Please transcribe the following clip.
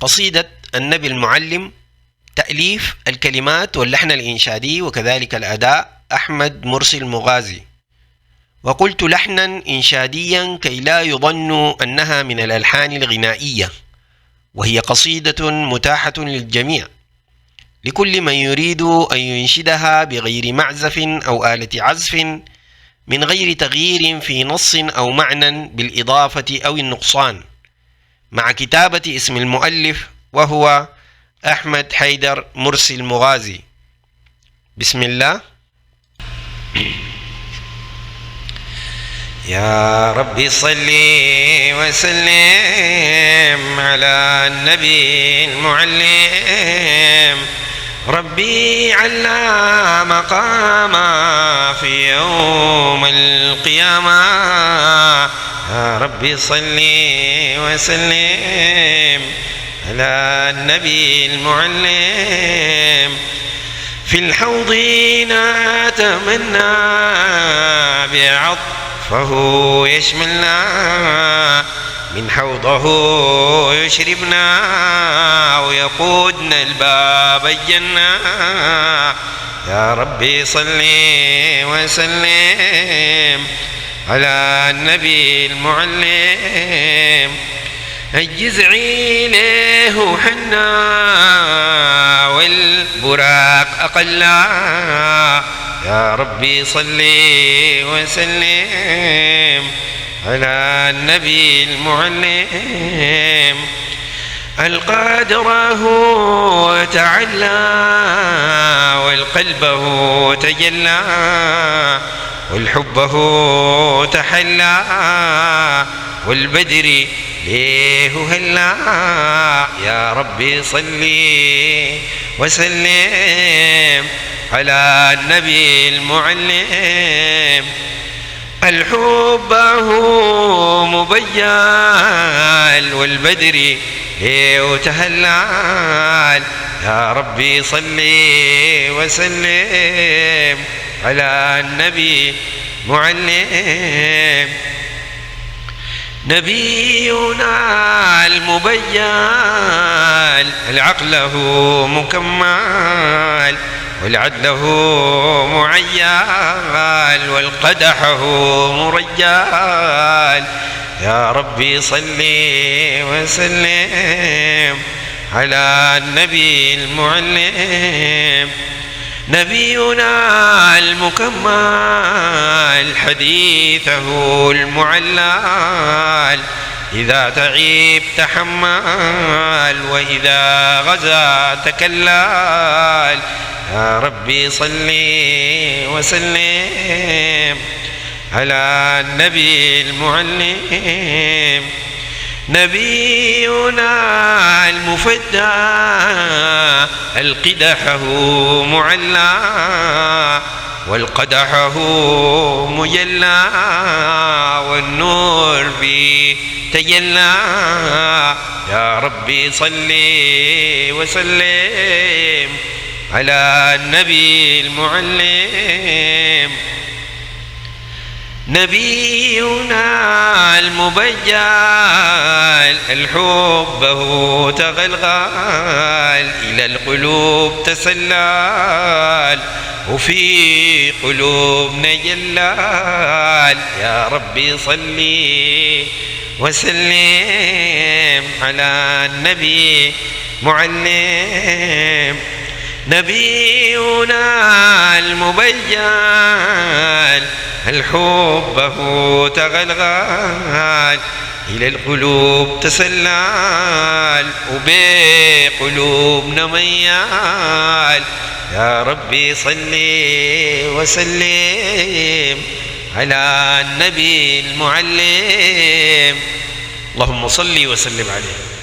قصيدة النبي المعلم، تأليف الكلمات واللحن الإنشادي وكذلك الأداء أحمد مرسي المغازي. وقلت لحنا إنشاديا كي لا يظن أنها من الألحان الغنائية، وهي قصيدة متاحة للجميع، لكل من يريد أن ينشدها بغير معزف أو آلة عزف، من غير تغيير في نص أو معنى بالإضافة أو النقصان، مع كتابة اسم المؤلف وهو أحمد حيدر مرسي المغازي. بسم الله. يا ربي صل وسلم على النبي المعلم، ربي على مقامه في يوم القيامة. يا ربي صل وسلم على النبي المعلم، في الحوض نتمنى بعطفه يشملنا، من حوضه يشربنا ويقودنا الباب الجنة. يا ربي صل وسلم على النبي المعلم، الجزع له حنا والبراق أقلا. يا ربي صل وسلم على النبي المعلم، القادر هو تعلى والقلب هو تجلى، والحب هو تحلى والبدر ليه هلا. يا ربي صل وسلم على النبي المعلم، الحب هو مبين والبدر ليه تهلال. يا ربي صل وسلم على النبي معلم، نبينا المبين العقله مكمل والعدله معيال والقدحه مرجال. يا ربي صل وسلم على النبي المعلم، نبينا المكمل حديثه المعلل، إذا تعب تحمل وإذا غزا تكلل. يا ربي صل وسلم على النبي المعلم، نبينا المفدى القدحه معلى والقدحه مجلى والنور به تجلى. يا ربي صل وسلم على النبي المعلم، نبينا المبجل الحب هو تغلغل إلى القلوب تسلل وفي قلوبنا جلال. يا ربي صل وسلم على النبي معلم، نبينا المبين الحب هو تغلغل إلى القلوب تسلل وبقلوبنا ميال. يا ربي صل وسلم على النبي المعلم، اللهم صل وسلم عليه.